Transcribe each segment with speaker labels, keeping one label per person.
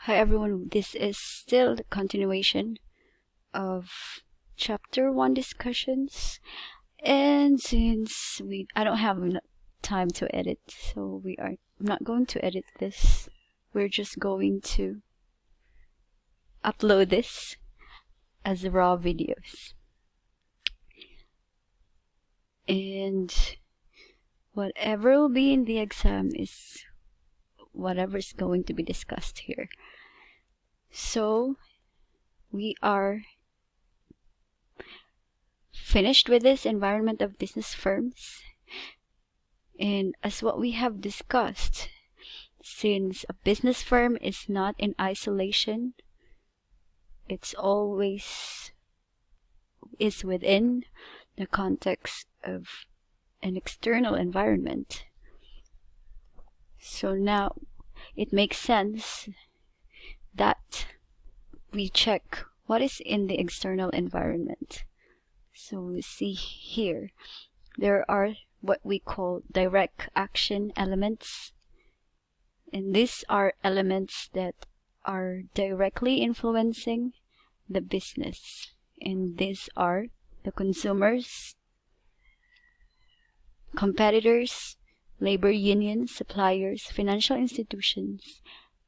Speaker 1: Hi everyone, this is still the continuation of chapter 1 discussions, and since I don't have enough time to edit, so I'm not going to edit this. We're just going to upload this as raw videos. And whatever will be in the exam is whatever is going to be discussed here. So we are finished with this environment of business firms, and as what we have discussed, since a business firm is not in isolation, it's always is within the context of an external environment. So now it makes sense that we check what is in the external environment. So we see here, there are what we call direct action elements. And these are elements that are directly influencing the business. And these are the consumers, competitors, labor unions, suppliers, financial institutions,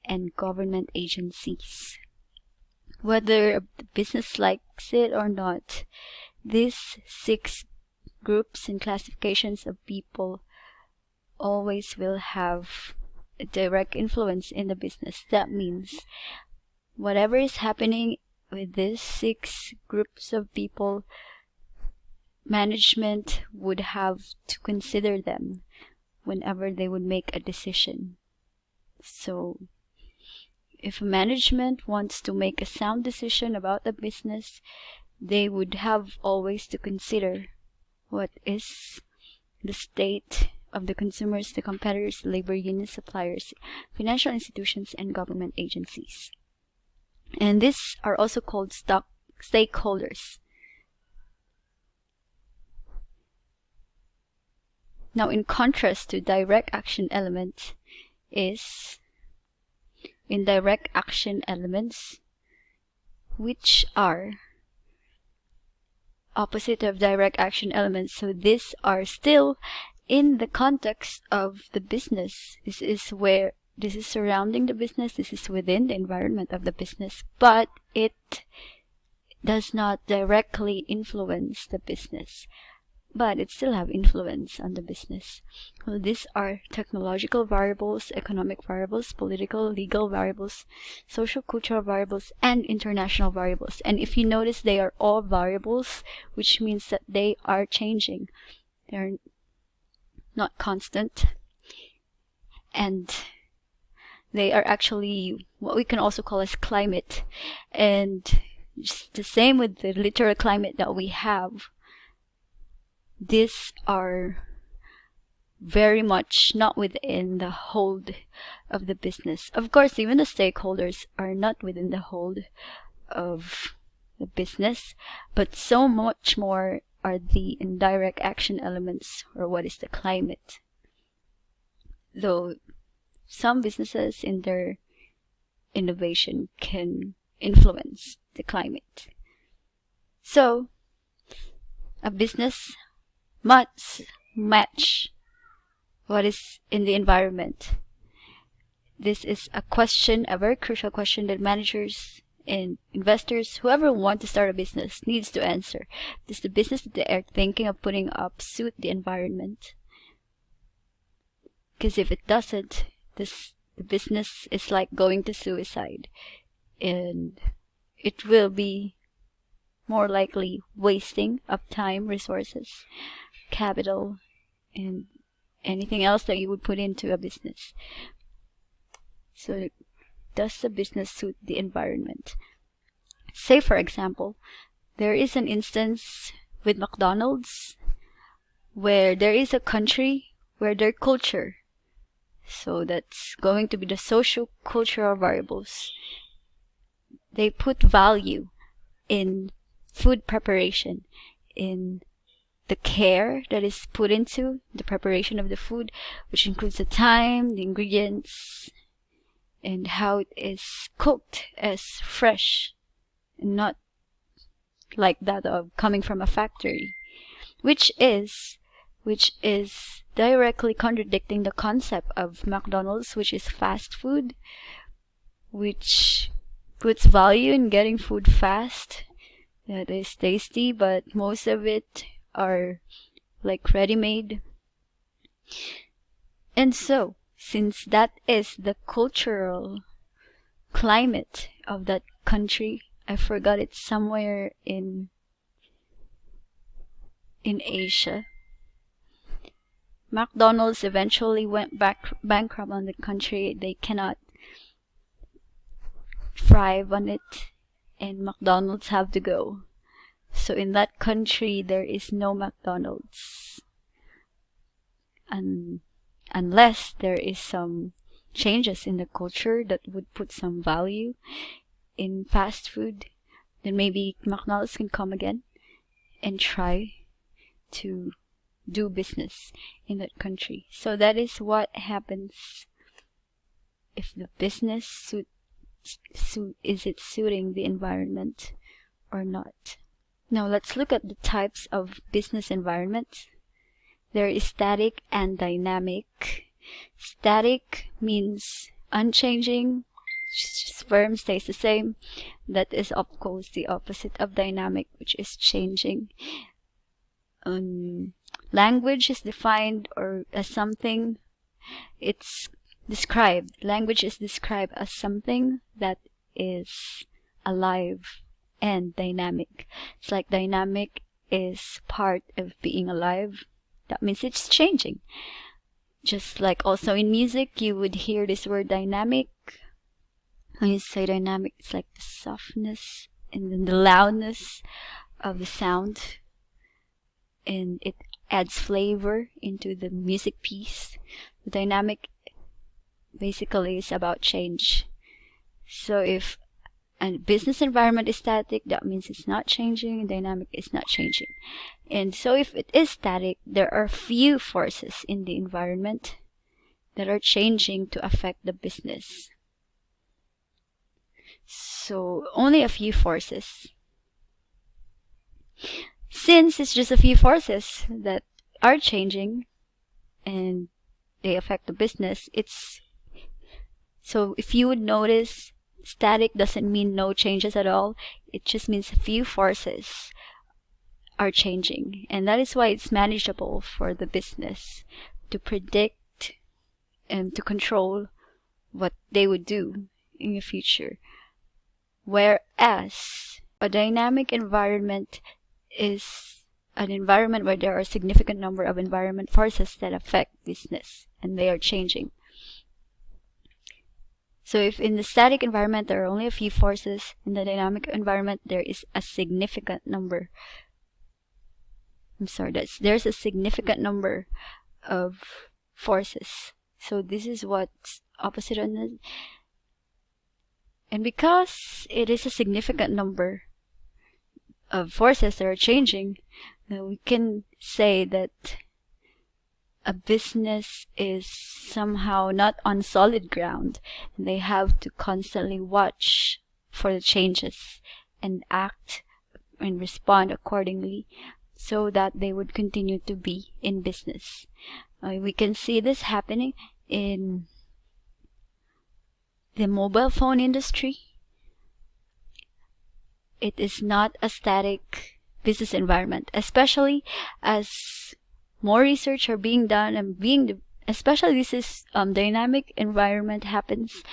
Speaker 1: and government agencies. Whether the business likes it or not, these 6 groups and classifications of people always will have a direct influence in the business. That means whatever is happening with these 6 groups of people, management would have to consider them whenever they would make a decision. So if management wants to make a sound decision about the business, they would have always to consider what is the state of the consumers, the competitors, the labor unions, suppliers, financial institutions, and government agencies. And these are also called stakeholders. Now, in contrast to direct action element is indirect action elements, which are opposite of direct action elements. So these are still in the context of the business. This is surrounding the business. This is within the environment of the business, but it does not directly influence the business, but it still have influence on the business. Well, these are technological variables, economic variables, political, legal variables, social, cultural variables, and international variables. And if you notice, they are all variables, which means that they are changing. They're not constant. And they are actually what we can also call as climate. And just the same with the literal climate that we have. These are very much not within the hold of the business. Of course, even the stakeholders are not within the hold of the business, but so much more are the indirect action elements, or what is the climate. Though some businesses in their innovation can influence the climate. So, a business must match what is in the environment. This is a question, a very crucial question that managers and investors, whoever want to start a business, needs to answer. Does the business that they are thinking of putting up suit the environment? Because if it doesn't, the business is like going to suicide, and it will be more likely wasting of time, resources, capital, and anything else that you would put into a business. So does the business suit the environment? Say, for example, there is an instance with McDonald's where there is a country where their culture, so that's going to be the social cultural variables, they put value in food preparation, in the care that is put into the preparation of the food, which includes the time, the ingredients, and how it is cooked as fresh, and not like that of coming from a factory, which is directly contradicting the concept of McDonald's, which is fast food, which puts value in getting food fast that is tasty, but most of it are like ready-made. And so, since that is the cultural climate of that country, I forgot it's somewhere in Asia. McDonald's eventually went bankrupt on the country. They cannot thrive on it, and McDonald's have to go. So in that country, there is no McDonald's, unless there is some changes in the culture that would put some value in fast food. Then maybe McDonald's can come again and try to do business in that country. So that is what happens if the business is it suiting the environment or not. Now let's look at the types of business environments. There is static and dynamic. Static means unchanging, firm, stays the same. That is of course the opposite of dynamic, which is changing. Language is defined as something. It's described. Language is described as something that is alive and dynamic. It's like dynamic is part of being alive. That means it's changing. Just like also in music, you would hear this word dynamic. When you say dynamic, it's like the softness and then the loudness of the sound, and it adds flavor into the music piece. The dynamic basically is about change. So if a business environment is static, that means it's not changing, and dynamic is not changing. And so if it is static, there are few forces in the environment that are changing to affect the business. So only a few forces. Since it's just a few forces that are changing and they affect the business, so if you would notice, static doesn't mean no changes at all. It just means a few forces are changing, and that is why it's manageable for the business to predict and to control what they would do in the future. Whereas a dynamic environment is an environment where there are a significant number of environment forces that affect business, and they are changing. So if in the static environment there are only a few forces, in the dynamic environment there is a significant number. There's a significant number of forces. So this is what's opposite on this. And because it is a significant number of forces that are changing, we can say that a business is somehow not on solid ground. They have to constantly watch for the changes and act and respond accordingly so that they would continue to be in business. We can see this happening in the mobile phone industry. It is not a static business environment, especially as more research are being done and especially this is dynamic environment happens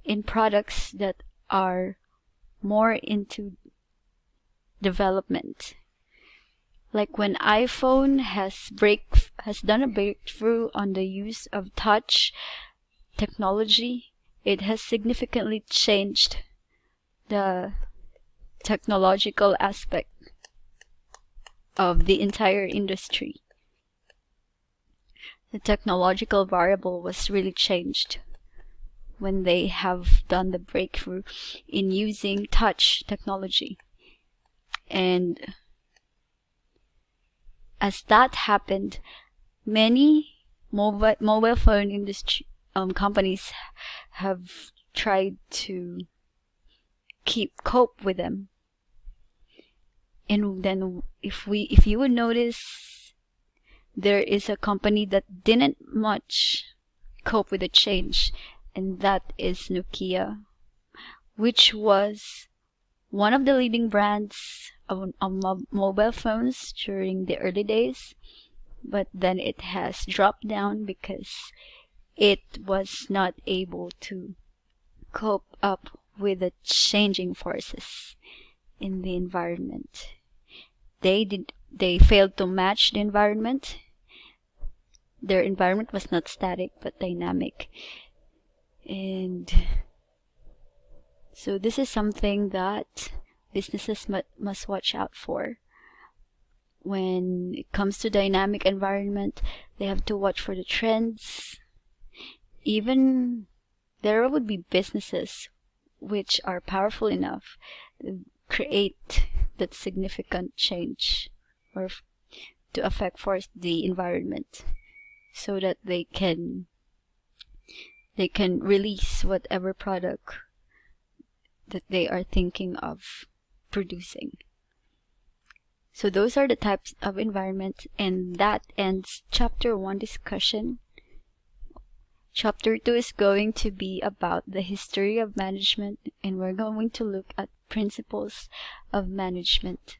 Speaker 1: in products that are more into development. Like when iPhone has done a breakthrough on the use of touch technology, it has significantly changed the technological aspect of the entire industry. The technological variable was really changed when they have done the breakthrough in using touch technology. And as that happened, many mobile phone industry companies have tried to cope with them. And then if you would notice, there is a company that didn't much cope with the change, and that is Nokia, which was one of the leading brands of mobile phones during the early days, but then it has dropped down because it was not able to cope up with the changing forces in the environment. They failed to match the environment. Their environment was not static but dynamic. And so this is something that businesses must watch out for. When it comes to dynamic environment, they have to watch for the trends. Even there would be businesses which are powerful enough to create that significant change or to affect first the environment, so that they can release whatever product that they are thinking of producing. So those are the types of environment, and that ends chapter 1 discussion. Chapter 2 is going to be about the history of management, and we're going to look at principles of management.